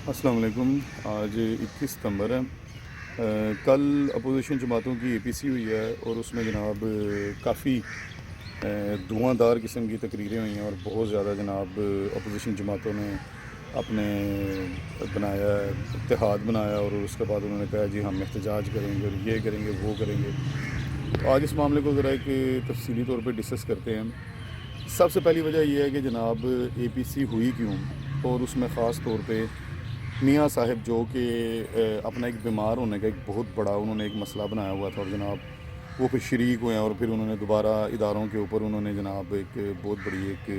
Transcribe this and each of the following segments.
السلام علیکم۔ آج 21 ستمبر ہے۔ کل اپوزیشن جماعتوں کی اے پی سی ہوئی ہے اور اس میں جناب کافی دھواں دار قسم کی تقریریں ہوئی ہیں اور بہت زیادہ جناب اپوزیشن جماعتوں نے اپنے بنایا اتحاد بنایا اور اس کے بعد انہوں نے کہا جی ہم احتجاج کریں گے اور یہ کریں گے وہ کریں گے۔ تو آج اس معاملے کو ذرا ایک تفصیلی طور پہ ڈسکس کرتے ہیں۔ سب سے پہلی وجہ یہ ہے کہ جناب اے پی سی ہوئی کیوں، اور اس میں خاص طور پہ میاں صاحب جو کہ اپنا ایک بیمار ہونے کا ایک بہت بڑا انہوں نے ایک مسئلہ بنایا ہوا تھا، اور جناب وہ پھر شریک ہوئے ہیں اور پھر انہوں نے دوبارہ اداروں کے اوپر انہوں نے جناب ایک بہت بڑی ایک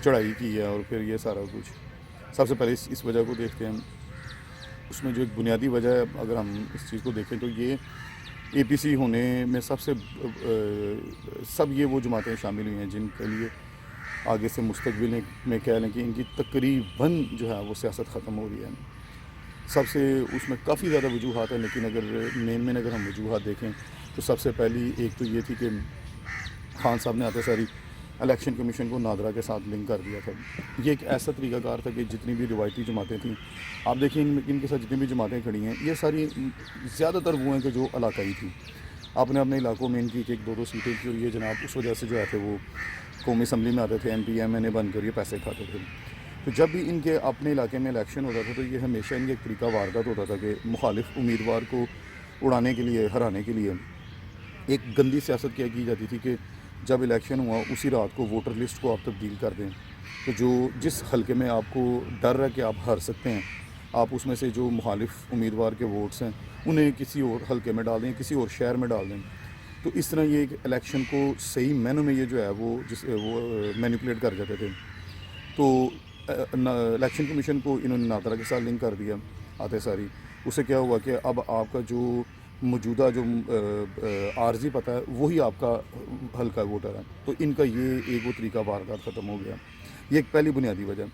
چڑھائی کی ہے، اور پھر یہ سارا کچھ سب سے پہلے اس وجہ کو دیکھتے ہیں۔ اس میں جو ایک بنیادی وجہ ہے، اگر ہم اس چیز کو دیکھیں تو یہ اے پی سی ہونے میں سب یہ وہ جماعتیں شامل ہوئی ہیں جن کے لیے آگے سے مستقبل میں کہہ لیں کہ ان کی تقریباً جو ہے وہ سیاست ختم ہو رہی ہے۔ سب سے اس میں کافی زیادہ وجوہات ہیں، لیکن اگر ہم وجوہات دیکھیں تو سب سے پہلی ایک تو یہ تھی کہ خان صاحب نے آتے ساری الیکشن کمیشن کو نادرا کے ساتھ لنک کر دیا تھا۔ یہ ایک ایسا طریقہ کار تھا کہ جتنی بھی روایتی جماعتیں تھیں، آپ دیکھیں ان کے ساتھ جتنی بھی جماعتیں کھڑی ہیں، یہ ساری زیادہ تر وہ ہیں کہ جو علاقائی تھیں۔ آپ نے اپنے علاقوں میں ان کی ایک دو سیٹیں کی، اور یہ جناب اس وجہ سے جو آتے وہ قومی اسمبلی میں آتے تھے، ایم پی ایم این اے بن کر یہ پیسے کھاتے تھے۔ تو جب بھی ان کے اپنے علاقے میں الیکشن ہوتا تھا تو یہ ہمیشہ ان کے ایک طریقہ واردات ہوتا تھا کہ مخالف امیدوار کو اڑانے کے لیے، ہرانے کے لیے ایک گندی سیاست کیا کی جاتی تھی کہ جب الیکشن ہوا اسی رات کو ووٹر لسٹ کو آپ تبدیل کر دیں، تو جس حلقے میں آپ کو ڈر ہے کہ آپ ہار سکتے ہیں، آپ اس میں سے جو مخالف امیدوار کے ووٹس ہیں انہیں کسی اور حلقے میں ڈال دیں، کسی اور شہر میں ڈال دیں۔ تو اس طرح یہ ایک الیکشن کو صحیح مینو میں یہ جو ہے وہ مینیپولیٹ کر جاتے تھے۔ تو الیکشن کمیشن کو انہوں نے نادرا کے ساتھ لنک کر دیا آتے ساری۔ اس سے کیا ہوا کہ اب آپ کا جو موجودہ جو عارضی پتہ ہے وہی آپ کا حلقہ ووٹر ہے، تو ان کا یہ ایک وہ طریقہ واردات ختم ہو گیا۔ یہ ایک پہلی بنیادی وجہ۔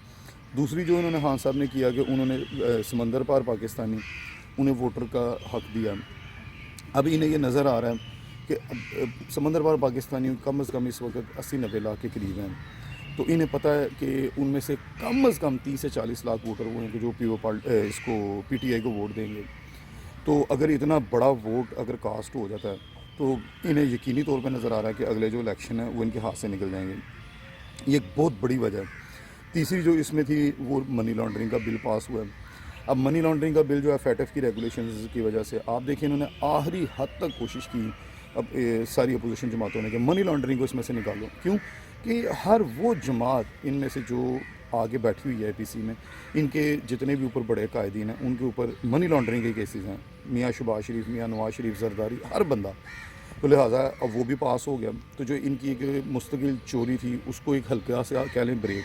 دوسری جو انہوں نے خان صاحب نے کیا کہ انہوں نے سمندر پار پاکستانی انہیں ووٹر کا حق دیا۔ اب انہیں یہ نظر آ رہا ہے کہ سمندر پار پاکستانی کم از کم اس وقت 80-90 لاکھ کے قریب ہیں، تو انہیں پتہ ہے کہ ان میں سے کم از کم 30 سے 40 لاکھ ووٹر وہ ہیں کہ جو اس کو پی ٹی آئی کو ووٹ دیں گے۔ تو اگر اتنا بڑا ووٹ اگر کاسٹ ہو جاتا ہے تو انہیں یقینی طور پہ نظر آ رہا ہے کہ اگلے جو الیکشن ہے وہ ان کے ہاتھ سے نکل جائیں گے۔ یہ ایک بہت بڑی وجہ ہے۔ تیسری جو اس میں تھی وہ منی لانڈرنگ کا بل پاس ہوا ہے۔ اب منی لانڈرنگ کا بل جو ہے فیٹف کی ریگولیشنز کی وجہ سے آپ دیکھیں انہوں نے آخری حد تک کوشش کی اب ساری اپوزیشن جماعتوں نے کہ منی لانڈرنگ کو اس میں سے نکالو۔ کیوں کہ ہر وہ جماعت ان میں سے جو آگے بیٹھی ہوئی ہے اے پی سی میں، ان کے جتنے بھی اوپر بڑے قائدین ہیں ان کے اوپر منی لانڈرنگ کے کیسز ہیں، میاں شہباز شریف، میاں نواز شریف، زرداری، ہر بندہ۔ تو لہٰذا اب وہ بھی پاس ہو گیا۔ تو جو ان کی ایک مستقل چوری تھی اس کو ایک ہلکا سے کہہ لیں بریک۔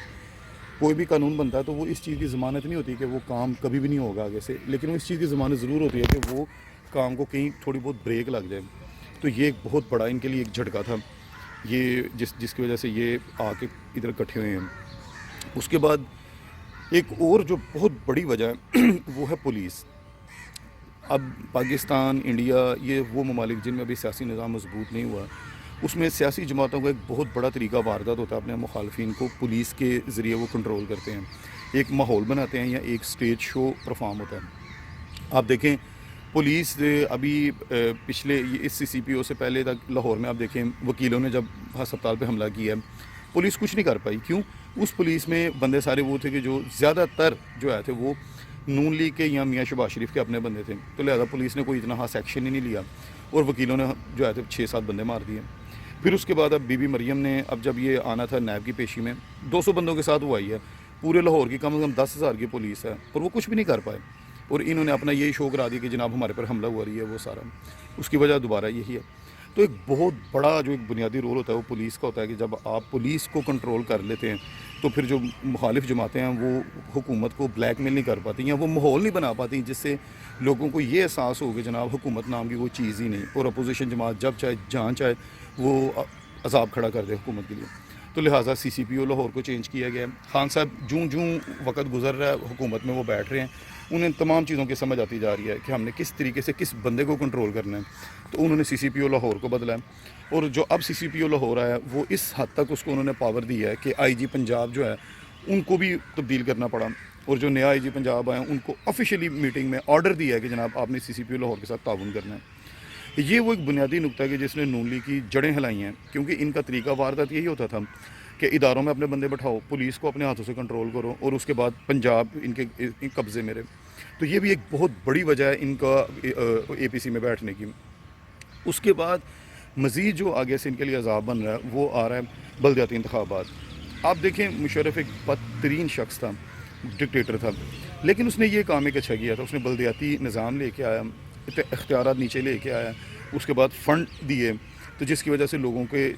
کوئی بھی قانون بنتا ہے تو وہ اس چیز کی ضمانت نہیں ہوتی کہ وہ کام کبھی بھی نہیں ہوگا آگے سے، لیکن وہ اس چیز کی ضمانت ضرور ہوتی ہے کہ وہ کام کو کہیں تھوڑی بہت بریک لگ جائے۔ تو یہ ایک بہت بڑا ان کے لیے ایک جھٹکا تھا، یہ جس کی وجہ سے یہ آ کے ادھر اکٹھے ہوئے ہیں۔ اس کے بعد ایک اور جو بہت بڑی وجہ ہے وہ ہے پولیس۔ اب پاکستان، انڈیا، یہ وہ ممالک جن میں ابھی سیاسی نظام مضبوط نہیں ہوا، اس میں سیاسی جماعتوں کا ایک بہت بڑا طریقہ واردات ہوتا ہے، اپنے مخالفین کو پولیس کے ذریعے وہ کنٹرول کرتے ہیں، ایک ماحول بناتے ہیں یا ایک سٹیج شو پرفارم ہوتا ہے۔ آپ دیکھیں پولیس ابھی پچھلے اس سی سی پی او سے پہلے تک لاہور میں آپ دیکھیں وکیلوں نے جب ہسپتال پہ حملہ کیا ہے، پولیس کچھ نہیں کر پائی۔ کیوں؟ اس پولیس میں بندے سارے وہ تھے کہ جو زیادہ تر جو آئے تھے وہ نون لیگ کے یا میاں شہباز شریف کے اپنے بندے تھے، تو لہٰذا پولیس نے کوئی اتنا خاص ایکشن ہی نہیں لیا، اور وکیلوں نے جو آئے تھے 6-7 بندے مار دیے۔ پھر اس کے بعد اب بی بی مریم نے اب جب یہ آنا تھا نیب کی پیشی میں 200 بندوں کے ساتھ وہ آئی ہے، پورے لاہور کی کم از کم 10,000 کی پولیس ہے، اور وہ کچھ بھی نہیں کر پائے، اور انہوں نے اپنا یہی شو کرا دیا کہ جناب ہمارے پر حملہ ہوا رہی ہے وہ سارا۔ اس کی وجہ دوبارہ یہی ہے۔ تو ایک بہت بڑا جو ایک بنیادی رول ہوتا ہے وہ پولیس کا ہوتا ہے کہ جب آپ پولیس کو کنٹرول کر لیتے ہیں تو پھر جو مخالف جماعتیں ہیں وہ حکومت کو بلیک میل نہیں کر پاتی یا وہ ماحول نہیں بنا پاتی جس سے لوگوں کو یہ احساس ہو کہ جناب حکومت نام کی وہ چیز ہی نہیں، اور اپوزیشن جماعت جب چاہے جہاں چاہے وہ عذاب کھڑا کر دے حکومت کے لیے۔ تو لہٰذا سی سی پی او لاہور کو چینج کیا گیا ہے۔ خان صاحب جوں وقت گزر رہا ہے حکومت میں وہ بیٹھ رہے ہیں، انہیں تمام چیزوں کی سمجھ آتی جا رہی ہے کہ ہم نے کس طریقے سے کس بندے کو کنٹرول کرنا ہے، تو انہوں نے سی سی پی او لاہور کو بدلا ہے، اور جو اب سی سی پی او لاہور آیا ہے وہ اس حد تک اس کو انہوں نے پاور دی ہے کہ آئی جی پنجاب جو ہے ان کو بھی تبدیل کرنا پڑا۔ اور جو نیا IG پنجاب آئے ہیں ان کو آفیشیلی میٹنگ میں آرڈر دیا ہے کہ جناب آپ نے CCPO لاہور کے ساتھ تعاون کرنا ہے۔ یہ وہ ایک بنیادی نقطہ ہے کہ جس نے نون لیگ کی جڑیں ہلائی ہیں، کیونکہ ان کا طریقہ واردات یہی ہوتا تھا کہ اداروں میں اپنے بندے بٹھاؤ، پولیس کو اپنے ہاتھوں سے کنٹرول کرو، اور اس کے بعد پنجاب ان کے قبضے میں رہے۔ تو یہ بھی ایک بہت بڑی وجہ ہے ان کا APC میں بیٹھنے کی۔ اس کے بعد مزید جو آگے سے ان کے لیے عذاب بن رہا ہے وہ آ رہا ہے بلدیاتی انتخابات۔ آپ دیکھیں مشرف ایک بدترین شخص تھا، ڈکٹیٹر تھا، لیکن اس نے یہ کام ایک اچھا کیا تھا، اس نے بلدیاتی نظام لے کے آیا، اختیارات نیچے لے کے آیا، اس کے بعد فنڈ دیے، تو جس کی وجہ سے لوگوں کے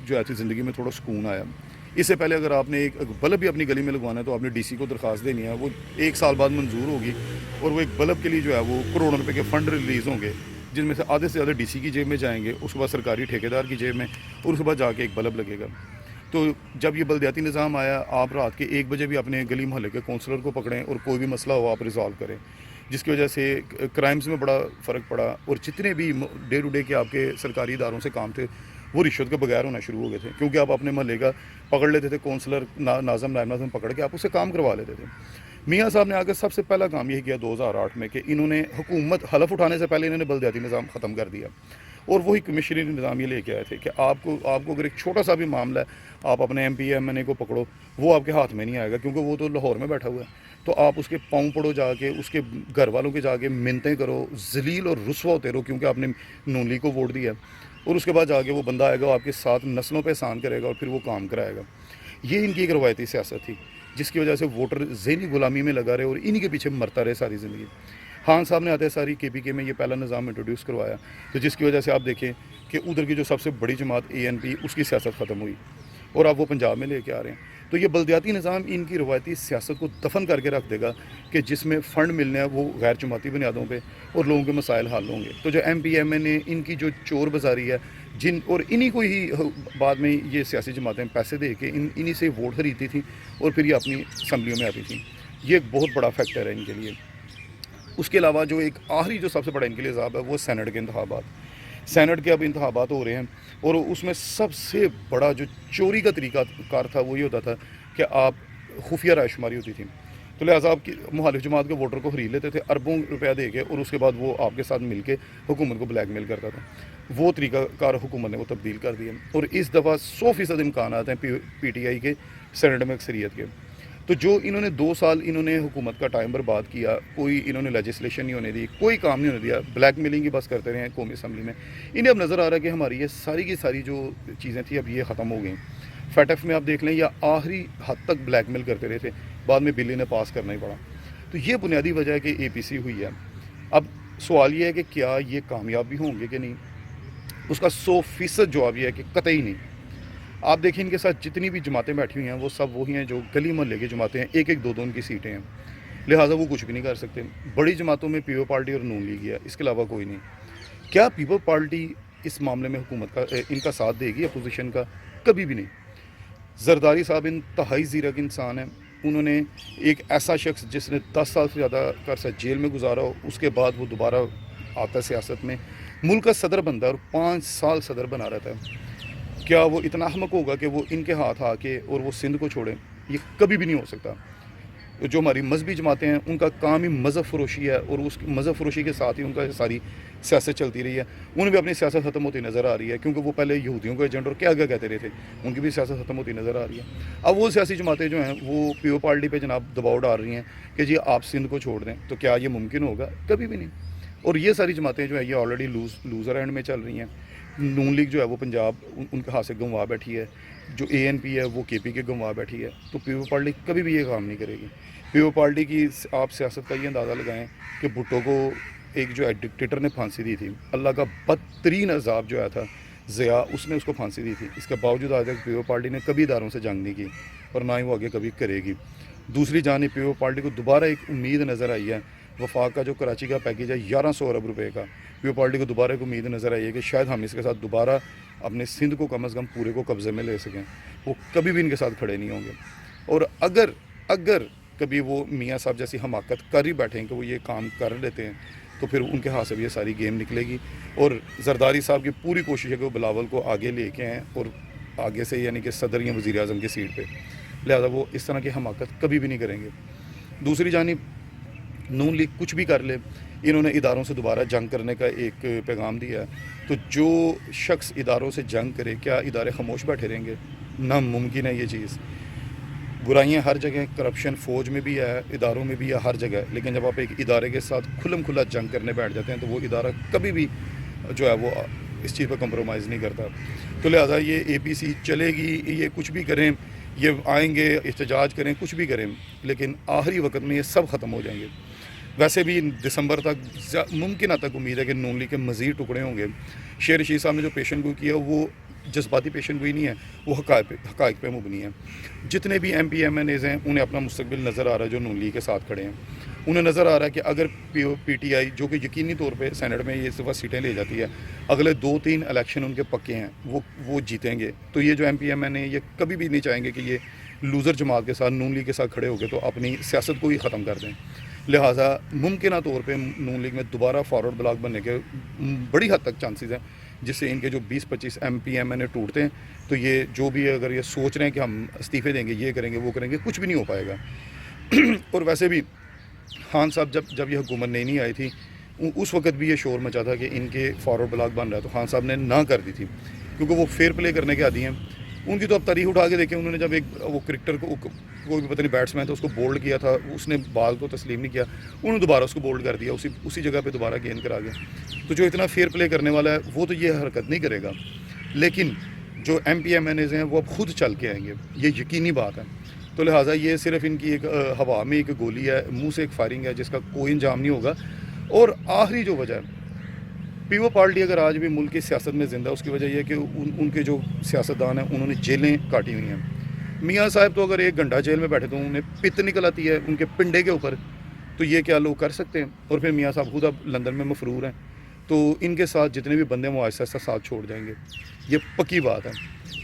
جو ہے زندگی میں تھوڑا سکون آیا۔ اس سے پہلے اگر آپ نے ایک بلب بھی اپنی گلی میں لگوانا ہے تو آپ نے DC کو درخواست دینی ہے، وہ 1 سال بعد منظور ہوگی، اور وہ ایک بلب کے لیے جو ہے وہ کروڑوں روپے کے فنڈ ریلیز ہوں گے، جن میں سے آدھے سے زیادہ DC کی جیب میں جائیں گے، اس کے بعد سرکاری ٹھیکیدار کی جیب میں، اور اس کے بعد جا کے ایک بلب لگے گا۔ تو جب یہ بلدیاتی نظام آیا، آپ رات کے 1 بجے بھی اپنے گلی محلے کے کونسلر کو پکڑیں اور کوئی بھی مسئلہ ہو آپ ریزالو کریں، جس کی وجہ سے کرائمز میں بڑا فرق پڑا، اور جتنے بھی ڈے ٹو ڈے کے آپ کے سرکاری اداروں سے کام تھے وہ رشوت کے بغیر ہونا شروع ہو گئے تھے، کیونکہ آپ اپنے محلے کا پکڑ لیتے تھے، کونسلر ناظم نائب ناظم پکڑ کے آپ اسے کام کروا لیتے تھے۔ میاں صاحب نے آ کر سب سے پہلا کام یہی کیا 2008 میں کہ انہوں نے حکومت حلف اٹھانے سے پہلے انہوں نے بلدیاتی نظام ختم کر دیا، اور وہی کمشنری نظام یہ لے کے آئے تھے کہ آپ کو اگر ایک چھوٹا سا بھی معاملہ ہے، آپ اپنے MP MNA کو پکڑو، وہ آپ کے ہاتھ میں نہیں آئے گا، کیونکہ وہ تو لاہور میں بیٹھا ہوا ہے، تو آپ اس کے پاؤں پڑو جا کے، اس کے گھر والوں کے جا کے منتیں کرو، ذلیل اور رسوا ہوتے رہو، کیونکہ آپ نے نون لیگ کو ووٹ دیا، اور اس کے بعد جا کے وہ بندہ آئے گا آپ کے ساتھ نسلوں پہ احسان کرے گا اور پھر وہ کام کرائے گا۔ یہ ان کی ایک روایتی سیاست تھی، جس کی وجہ سے ووٹر ذہنی غلامی میں لگا رہے اور انہی کے پیچھے مرتا رہے ساری زندگی۔ خان صاحب نے آتے ساری KPK میں یہ پہلا نظام انٹروڈیوس کروایا، تو جس کی وجہ سے آپ دیکھیں کہ ادھر کی جو سب سے بڑی جماعت ANP اس کی سیاست ختم ہوئی، اور اب وہ پنجاب میں لے کے آ رہے ہیں۔ تو یہ بلدیاتی نظام ان کی روایتی سیاست کو دفن کر کے رکھ دے گا کہ جس میں فنڈ ملنے ہیں وہ غیر جماعتی بنیادوں پہ، اور لوگوں کے مسائل حل ہوں گے۔ تو جو MP MNA ان کی جو چور بازاری ہے، اور انہی کو ہی بعد میں یہ سیاسی جماعتیں پیسے دے کے انہی سے ووٹ خریدتی تھیں اور پھر یہ اپنی اسمبلیوں میں آتی تھیں۔ یہ ایک بہت بڑا فیکٹر ہے ان کے لیے۔ اس کے علاوہ جو ایک آخری جو سب سے بڑا ان کے لیے عذاب ہے وہ سینٹ کے انتخابات۔ سینٹ کے اب انتخابات ہو رہے ہیں، اور اس میں سب سے بڑا جو چوری کا طریقہ کار تھا وہ یہ ہوتا تھا کہ آپ خفیہ رائے شماری ہوتی تھی، تو لہٰذا آپ کی مخالف جماعت کے ووٹر کو خرید لیتے تھے اربوں روپیہ دے کے، اور اس کے بعد وہ آپ کے ساتھ مل کے حکومت کو بلیک میل کرتا تھا۔ وہ طریقہ کار حکومت نے وہ تبدیل کر دیا، اور اس دفعہ 100% امکانات ہیں PTI کے سینٹ میں اکثریت کے۔ تو جو انہوں نے 2 سال انہوں نے حکومت کا ٹائم برباد کیا، کوئی انہوں نے لیجسلیشن نہیں ہونے دی، کوئی کام نہیں ہونے دیا، بلیک میلنگ کی بس کرتے رہے ہیں قومی اسمبلی میں۔ انہیں اب نظر آ رہا ہے کہ ہماری یہ ساری کی ساری جو چیزیں تھیں اب یہ ختم ہو گئیں۔ FATF میں آپ دیکھ لیں، یا آخری حد تک بلیک میل کرتے رہے تھے، بعد میں بل انہیں پاس کرنا ہی پڑا۔ تو یہ بنیادی وجہ ہے کہ APC ہوئی ہے۔ اب سوال یہ ہے کہ کیا یہ کامیاب بھی ہوں گے کہ نہیں؟ اس کا 100% جواب یہ ہے کہ قطعی نہیں۔ آپ دیکھیں ان کے ساتھ جتنی بھی جماعتیں بیٹھی ہوئی ہیں وہ سب وہی ہیں جو گلی محلے کی جماعتیں ہیں، 1-1 2-2 ان کی سیٹیں ہیں، لہٰذا وہ کچھ بھی نہیں کر سکتے۔ بڑی جماعتوں میں PO پارٹی اور نون لیگ ہے، اس کے علاوہ کوئی نہیں۔ کیا پیپل پارٹی اس معاملے میں حکومت کا ان کا ساتھ دے گی اپوزیشن کا؟ کبھی بھی نہیں۔ زرداری صاحب انتہائی زیرک انسان ہیں، انہوں نے ایک ایسا شخص جس نے 10 سال سے زیادہ عرصہ جیل میں گزارا ہو، اس کے بعد وہ دوبارہ آتا ہے سیاست میں، ملک کا صدر بنتا ہے اور 5 سال صدر بنا رہتا ہے، کیا وہ اتنا احمق ہوگا کہ وہ ان کے ہاتھ آ کے اور وہ سندھ کو چھوڑیں؟ یہ کبھی بھی نہیں ہو سکتا۔ جو ہماری مذہبی جماعتیں ہیں ان کا کام ہی مذہب فروشی ہے، اور اس مذہب فروشی کے ساتھ ہی ان کا ساری سیاست چلتی رہی ہے۔ انہیں بھی اپنی سیاست ختم ہوتی نظر آ رہی ہے، کیونکہ وہ پہلے یہودیوں کا ایجنٹ اور کیا کہتے رہے تھے، ان کی بھی سیاست ختم ہوتی نظر آ رہی ہے۔ اب وہ سیاسی جماعتیں جو ہیں وہ PO پارٹی پہ جناب دباؤ ڈال رہی ہیں کہ جی آپ سندھ کو چھوڑ دیں، تو کیا یہ ممکن ہوگا؟ کبھی بھی نہیں۔ اور یہ ساری جماعتیں جو ہیں یہ آلریڈی لوزر اینڈ میں چل رہی ہیں۔ نون لیگ جو ہے وہ پنجاب ان کے ہاتھ سے گنوا بیٹھی ہے، جو ANP ہے وہ KP کے گنوا بیٹھی ہے، تو PO پارٹی کبھی بھی یہ کام نہیں کرے گی۔ PO پارٹی کی آپ سیاست کا یہ اندازہ لگائیں کہ بھٹو کو ایک جو ہے ڈکٹیٹر نے پھانسی دی تھی، اللہ کا بدترین عذاب جو آیا تھا ضیاء، اس نے اس کو پھانسی دی تھی۔ اس کے باوجود آج تک PO پارٹی نے کبھی اداروں سے جنگ نہیں کی، اور نہ ہی وہ آگے کبھی کرے گی۔ دوسری جانب PO پارٹی کو دوبارہ ایک امید نظر آئی ہے، وفاق کا جو کراچی کا پیکیج ہے 1100 ارب روپے کا، PO پارٹی کو دوبارہ ایک امید نظر آئی ہے کہ شاید ہم اس کے ساتھ دوبارہ اپنے سندھ کو کم از کم پورے کو قبضے میں لے سکیں۔ وہ کبھی بھی ان کے ساتھ کھڑے نہیں ہوں گے، اور اگر کبھی وہ میاں صاحب جیسی حماقت کر ہی بیٹھیں کہ وہ یہ کام کر لیتے ہیں، تو پھر ان کے ہاتھ سے بھی یہ ساری گیم نکلے گی۔ اور زرداری صاحب کی پوری کوشش ہے کہ وہ بلاول کو آگے لے کے آئیں، اور آگے سے یعنی کہ صدر یا وزیر اعظم کی سیٹ پہ، لہذا وہ اس طرح کی حماقت کبھی بھی نہیں کریں گے۔ دوسری جانب نون لیگ کچھ بھی کر لے، انہوں نے اداروں سے دوبارہ جنگ کرنے کا ایک پیغام دیا ہے. تو جو شخص اداروں سے جنگ کرے، کیا ادارے خاموش بیٹھے رہیں گے؟ ناممکن ہے یہ چیز. برائیاں ہر جگہ، کرپشن فوج میں بھی ہے، اداروں میں بھی ہے، ہر جگہ. لیکن جب آپ ایک ادارے کے ساتھ کھلم کھلا جنگ کرنے بیٹھ جاتے ہیں تو وہ ادارہ کبھی بھی جو ہے وہ اس چیز پہ کمپرومائز نہیں کرتا. تو لہٰذا یہ اے پی سی چلے گی، یہ کچھ بھی کریں، یہ آئیں گے احتجاج کریں، کچھ بھی کریں، لیکن آخری وقت میں یہ سب ختم ہو جائیں گے. ویسے بھی دسمبر تک ممکنہ تک امید ہے کہ نون لیگ کے مزید ٹکڑے ہوں گے. شیر رشید صاحب نے جو پیشن گوئی کی ہے وہ جذباتی پیشن گوئی نہیں ہے، وہ حقائق پہ مبنی ہے. جتنے بھی M P M N As ہیں انہیں اپنا مستقبل نظر آ رہا ہے جو نون لیگ کے ساتھ کھڑے ہیں. انہیں نظر آ رہا ہے کہ اگر پی ٹی آئی جو کہ یقینی طور پہ سینٹ میں یہ صرف سیٹیں لے جاتی ہے، اگلے 2-3 الیکشن ان کے پکے ہیں، وہ جیتیں گے. تو یہ جو ایم پی ایم این ہے یہ کبھی بھی نہیں چاہیں گے کہ یہ لوزر جماعت کے ساتھ نون لیگ کے ساتھ کھڑے ہو گئے تو اپنی سیاست کو ہی ختم کر دیں. لہٰذا ممکنہ طور پہ نون لیگ میں دوبارہ فارورڈ بلاک بننے کے بڑی حد تک چانسز ہیں، جس سے ان کے جو 20-25 ایم پی ایم این اے ٹوٹتے ہیں تو یہ جو بھی اگر یہ سوچ رہے ہیں کہ ہم استعفے دیں گے، یہ کریں گے، وہ کریں گے، کچھ بھی نہیں ہو پائے گا. اور ویسے بھی خان صاحب جب یہ حکومت نہیں آئی تھی اس وقت بھی یہ شور مچا تھا کہ ان کے فارورڈ بلاک بن رہا ہے، تو خان صاحب نے نہ کر دی تھی کیونکہ وہ فیئر پلے کرنے کے عادی ہیں. ان کی تو اب تاریخ اٹھا کے دیکھیں، انہوں نے جب ایک وہ کرکٹر کو کوئی پتہ نہیں بیٹس مین تھا اس کو بولڈ کیا تھا، اس نے بال کو تسلیم نہیں کیا، انہوں نے دوبارہ اس کو بولڈ کر دیا، اسی جگہ پہ دوبارہ گیند کرا گیا. تو جو اتنا فیئر پلے کرنے والا ہے وہ تو یہ حرکت نہیں کرے گا. لیکن جو M P M N As ہیں وہ اب خود چل کے آئیں گے، یہ یقینی بات ہے. تو لہٰذا یہ صرف ان کی ایک ہوا میں ایک گولی ہے، منہ سے ایک فائرنگ ہے جس کا کوئی انجام نہیں ہوگا. اور آخری جو وجہ ہے، پیپل پارٹی اگر آج بھی ملک کی سیاست میں زندہ ہے اس کی وجہ یہ ہے کہ ان کے جو سیاستدان ہیں انہوں نے جیلیں کاٹی ہوئی ہیں. میاں صاحب تو اگر 1 گھنٹہ جیل میں بیٹھے تو انہیں پت نکل آتی ہے ان کے پنڈے کے اوپر، تو یہ کیا لوگ کر سکتے ہیں؟ اور پھر میاں صاحب خود اب لندن میں مفرور ہیں، تو ان کے ساتھ جتنے بھی بندے وہ آہستہ آہستہ ساتھ چھوڑ جائیں گے، یہ پکی بات ہے.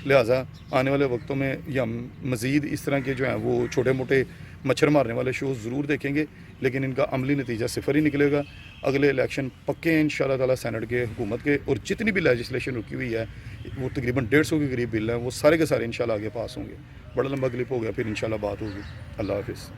لہٰذا آنے والے وقتوں میں یا مزید اس طرح کے جو ہیں وہ چھوٹے موٹے مچھر مارنے والے شوز ضرور دیکھیں گے، لیکن ان کا عملی نتیجہ صفر ہی نکلے گا. اگلے الیکشن پکے ہیں انشاءاللہ تعالیٰ سینٹ کے حکومت کے، اور جتنی بھی لیجسلیشن رکی ہوئی ہے وہ تقریباً 150 کے قریب بل ہیں، وہ سارے کے سارے انشاءاللہ آگے پاس ہوں گے. بڑا لمبا کلپ ہو گیا، پھر انشاءاللہ بات ہوگی. اللہ حافظ.